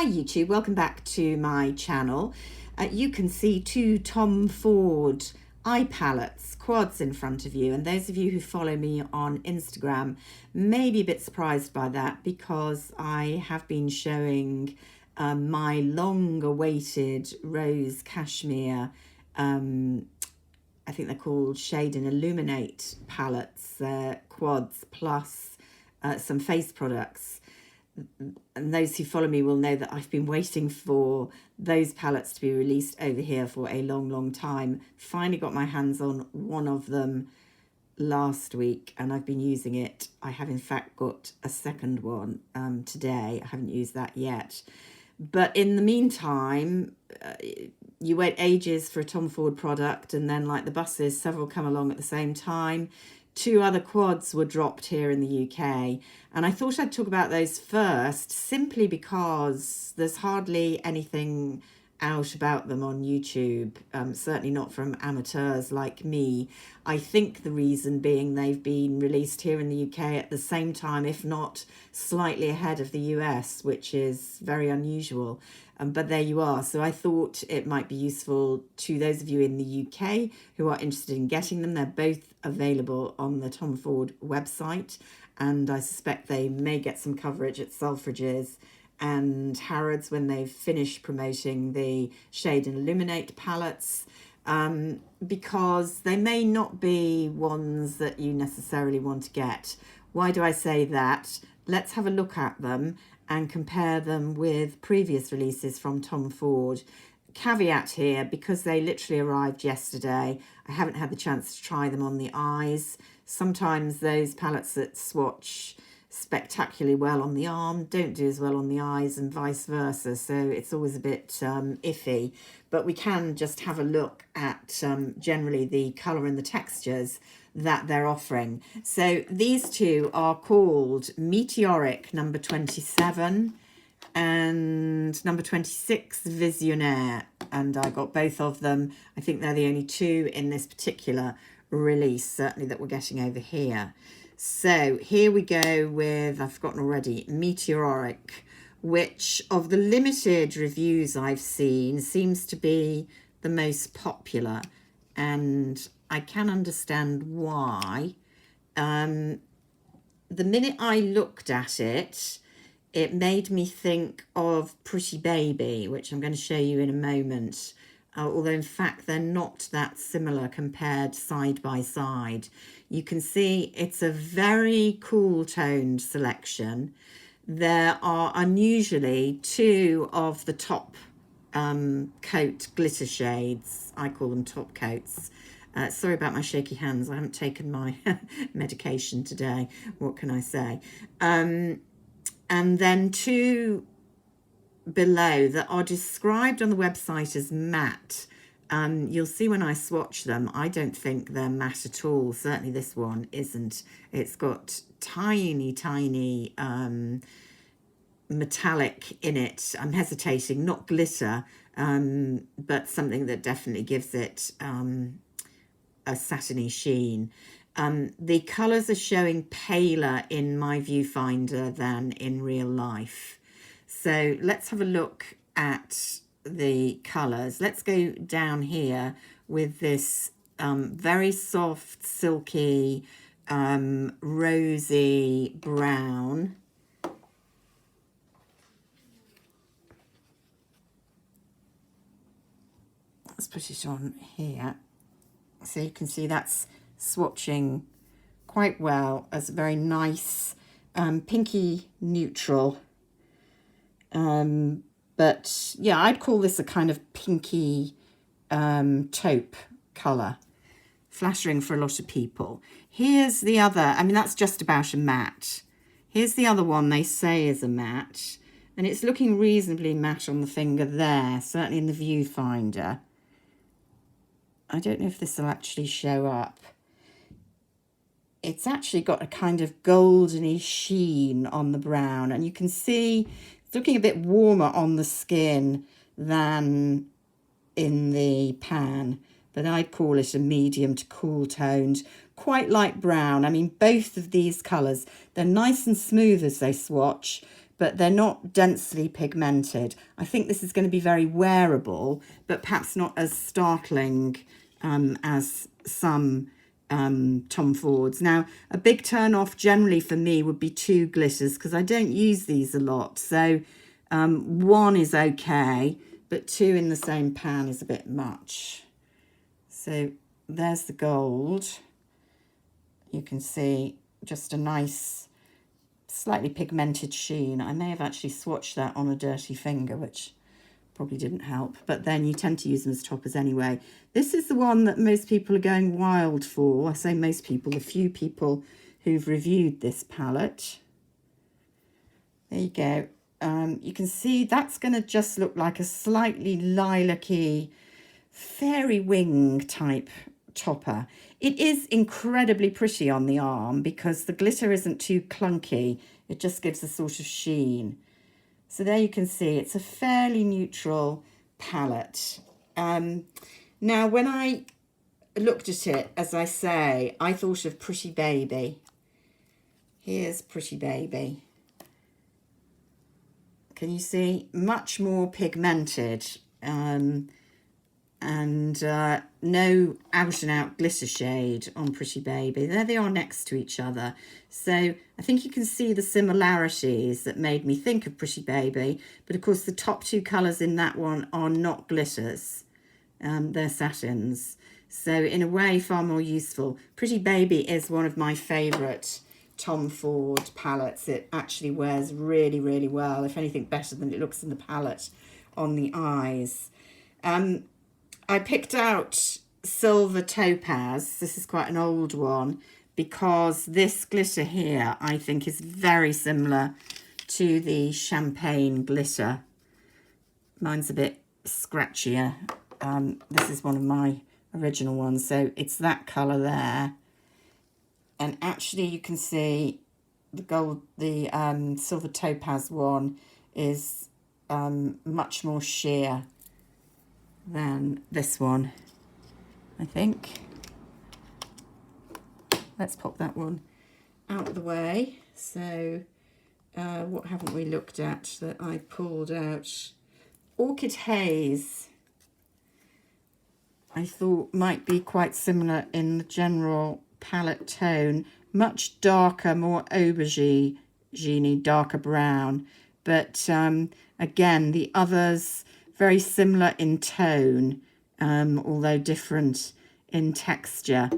Hi YouTube, welcome back to my channel. You can see two Tom Ford eye palettes, quads in front of you, and those of you who follow me on Instagram may be a bit surprised by that because I have been showing my long-awaited rose cashmere, I think they're called Shade and Illuminate palettes, quads plus some face products. And those who follow me will know that I've been waiting for those palettes to be released over here for a long time. Finally got my hands on one of them last week and I've been using it. I have in fact got a second one today. I haven't used that yet. But in the meantime, you wait ages for a Tom Ford product, and then like the buses, several come along at the same time. Two other quads were dropped here in the UK, and I thought I'd talk about those first simply because there's hardly anything out about them on YouTube, certainly not from amateurs like me. I think the reason being they've been released here in the UK at the same time, if not slightly ahead of the US, which is very unusual. But there you are. So I thought it might be useful to those of you in the UK who are interested in getting them. They're both available on the Tom Ford website, and I suspect they may get some coverage at Selfridges and Harrods when they've finished promoting the Shade and Illuminate palettes, because they may not be ones that you necessarily want to get. Why do I say that? Let's have a look at them and compare them with previous releases from Tom Ford. Caveat here, because they literally arrived yesterday, I haven't had the chance to try them on the eyes. Sometimes those palettes that swatch spectacularly well on the arm don't do as well on the eyes, and vice versa, so it's always a bit iffy. But we can just have a look at generally the colour and the textures that they're offering. So these two are called Meteoric number 27 and number 26 Visionaire, and I got both of them. I think they're the only two in this particular release, certainly that we're getting over here. So here we go with, I've forgotten already, Meteoric, which of the limited reviews I've seen seems to be the most popular, and I can understand why. The minute I looked at it, it made me think of Pretty Baby, which I'm going to show you in a moment. Although in fact they're not that similar compared side by side. You can see it's a very cool toned selection. There are unusually two of the top coat glitter shades. I call them top coats. Sorry about my shaky hands. I haven't taken my medication today. What can I say? And then two below that are described on the website as matte. You'll see when I swatch them, I don't think they're matte at all. Certainly this one isn't. It's got tiny metallic in it. I'm hesitating, not glitter, but something that definitely gives it a satiny sheen. The colours are showing paler in my viewfinder than in real life. So let's have a look at the colours. Let's go down here with this very soft, silky, rosy brown. Let's put it on here. So you can see that's swatching quite well as a very nice pinky neutral. But yeah, I'd call this a kind of pinky taupe colour, flattering for a lot of people. Here's the other, I mean, that's just about a matte. Here's the other one they say is a matte, and it's looking reasonably matte on the finger there, certainly in the viewfinder. I don't know if this will actually show up. It's actually got a kind of goldeny sheen on the brown, and you can see it's looking a bit warmer on the skin than in the pan, but I'd call it a medium to cool toned, quite light brown. I mean, both of these colours, they're nice and smooth as they swatch, but they're not densely pigmented. I think this is going to be very wearable, but perhaps not as startling as some Tom Fords. Now, a big turn off generally for me would be 2 glitters, because I don't use these a lot. So 1 is okay, but 2 in the same pan is a bit much. So there's the gold. You can see just a nice, slightly pigmented sheen. I may have actually swatched that on a dirty finger, which probably didn't help, but then you tend to use them as toppers anyway. This is the one that most people are going wild for. I say most people, the few people who've reviewed this palette. There you go. You can see that's going to just look like a slightly lilac-y fairy wing type topper. It is incredibly pretty on the arm because the glitter isn't too clunky. It just gives a sort of sheen. So there you can see it's a fairly neutral palette. Now, when I looked at it, as I say, I thought of Pretty Baby. Here's Pretty Baby. Can you see? Much more pigmented. And no out and out glitter shade on Pretty Baby. There they are next to each other. So I think you can see the similarities that made me think of Pretty Baby. But of course the top 2 colours in that one are not glitters. They're satins. So in a way far more useful. Pretty Baby is one of my favourite Tom Ford palettes. It actually wears really, really well. If anything, better than it looks in the palette on the eyes. I picked out Silver Topaz. This is quite an old one because this glitter here I think is very similar to the Champagne glitter. Mine's a bit scratchier. This is one of my original ones, so it's that colour there. And actually you can see the Silver Topaz one is much more sheer than this one, I think. Let's pop that one out of the way. So what haven't we looked at that I pulled out? Orchid Haze, I thought might be quite similar in the general palette tone. Much darker, more aubergine, darker brown. But again, the others very similar in tone, although different in texture.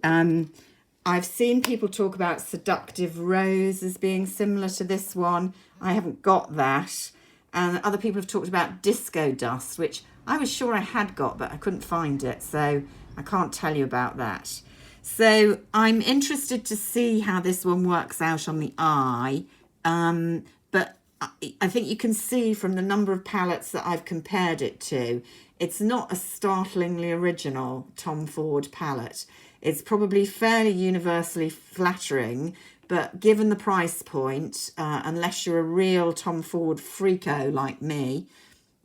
I've seen people talk about Seductive Rose as being similar to this one. I haven't got that. And other people have talked about Disco Dust, which I was sure I had got, but I couldn't find it. So I can't tell you about that. So I'm interested to see how this one works out on the eye. But I think you can see from the number of palettes that I've compared it to, it's not a startlingly original Tom Ford palette. It's probably fairly universally flattering, but given the price point, unless you're a real Tom Ford freako like me,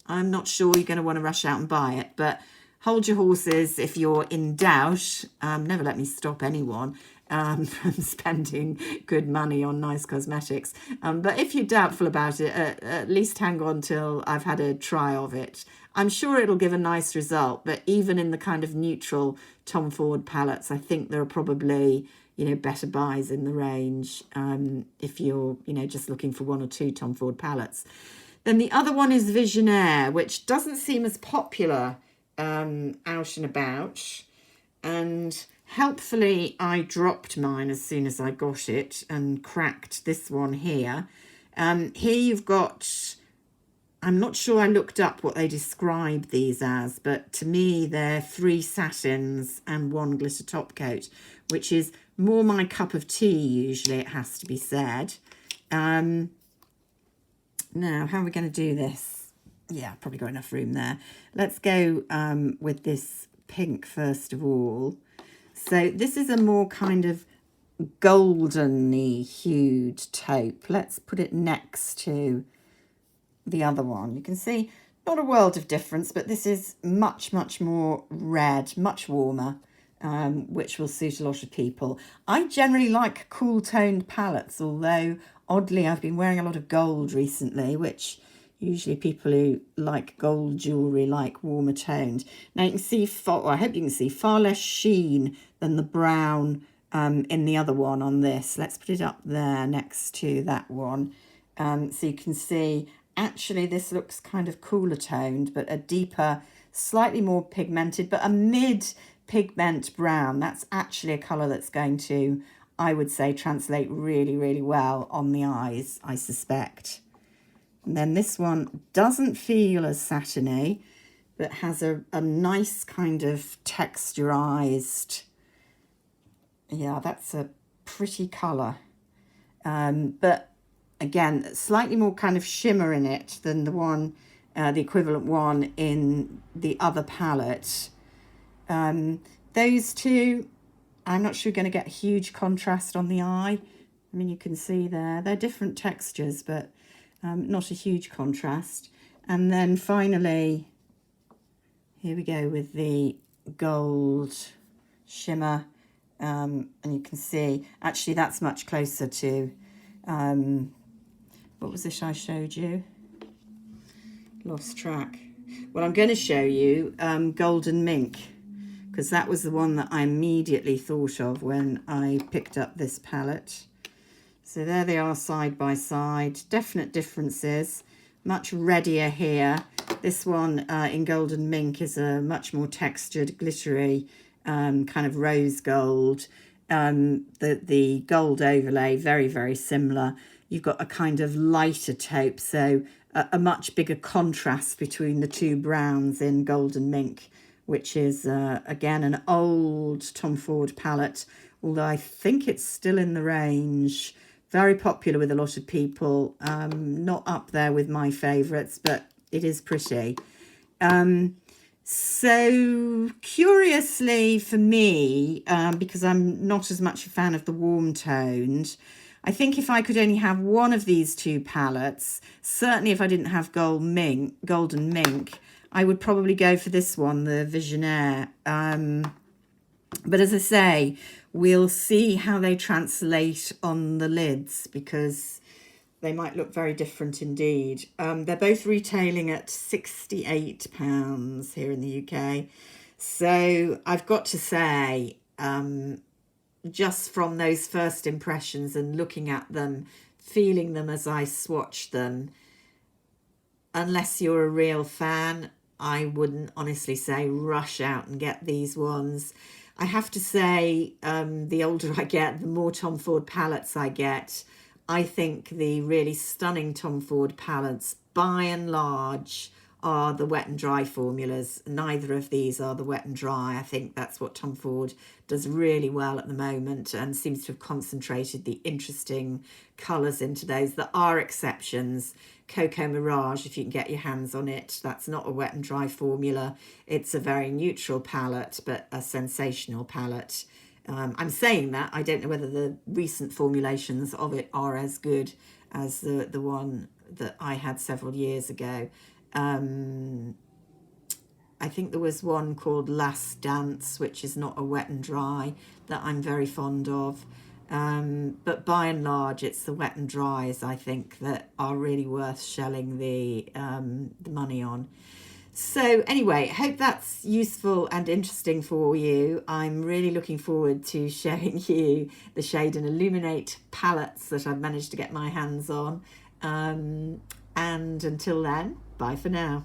I'm not sure you're going to want to rush out and buy it. But hold your horses if you're in doubt. Never let me stop anyone from spending good money on nice cosmetics. But if you're doubtful about it, at least hang on till I've had a try of it. I'm sure it'll give a nice result, but even in the kind of neutral Tom Ford palettes, I think there are probably, better buys in the range if you're, just looking for 1 or 2 Tom Ford palettes. Then the other one is Visionaire, which doesn't seem as popular out and about. And helpfully, I dropped mine as soon as I got it and cracked this one here. Here you've got, I'm not sure I looked up what they describe these as, but to me they're 3 satins and 1 glitter top coat, which is more my cup of tea usually, it has to be said. Now, how are we going to do this? Yeah, probably got enough room there. Let's go with this pink first of all. So this is a more kind of golden-y hued taupe. Let's put it next to the other one. You can see not a world of difference, but this is much, much more red, much warmer which will suit a lot of people. I generally like cool toned palettes, although oddly I've been wearing a lot of gold recently, which usually people who like gold jewellery like warmer toned. Now you can see, I hope you can see, far less sheen than the brown in the other one on this. Let's put it up there next to that one. So you can see, actually this looks kind of cooler toned, but a deeper, slightly more pigmented, but a mid-pigment brown. That's actually a colour that's going to, I would say, translate really, really well on the eyes, I suspect. And then this one doesn't feel as satiny, but has a nice kind of texturized, yeah, that's a pretty colour. But again, slightly more kind of shimmer in it than the one, the equivalent one in the other palette. Those two, I'm not sure you're going to get huge contrast on the eye. I mean, you can see there, they're different textures, but not a huge contrast. And then finally, here we go with the gold shimmer. And you can see, actually, that's much closer to, what was this I showed you? Lost track. Well, I'm going to show you Golden Mink, because that was the one that I immediately thought of when I picked up this palette. So there they are side by side, definite differences, much reddier here. This one in Golden Mink is a much more textured, glittery, kind of rose gold. The gold overlay, very, very similar. You've got a kind of lighter taupe, so a much bigger contrast between the two browns in Golden Mink, which is, again, an old Tom Ford palette, although I think it's still in the range. Very popular with a lot of people, not up there with my favourites, but it is pretty. So curiously for me, because I'm not as much a fan of the warm toned, I think if I could only have one of these two palettes, certainly if I didn't have Golden Mink, I would probably go for this one, the Visionaire. But as I say, we'll see how they translate on the lids, because they might look very different indeed. They're both retailing at £68 here in the UK. So I've got to say, just from those first impressions and looking at them, feeling them as I swatch them, unless you're a real fan, I wouldn't honestly say rush out and get these ones. I have to say, the older I get, the more Tom Ford palettes I get. I think the really stunning Tom Ford palettes, by and large, are the wet and dry formulas. Neither of these are the wet and dry. I think that's what Tom Ford does really well at the moment, and seems to have concentrated the interesting colours into those. There are exceptions. Cocoa Mirage, if you can get your hands on it, that's not a wet and dry formula. It's a very neutral palette, but a sensational palette. I'm saying that, I don't know whether the recent formulations of it are as good as the one that I had several years ago. I think there was one called Last Dance, which is not a wet and dry, that I'm very fond of. But by and large, it's the wet and dries, I think, that are really worth shelling the money on. So anyway, hope that's useful and interesting for you. I'm really looking forward to showing you the Shade and Illuminate palettes that I've managed to get my hands on. And until then, bye for now.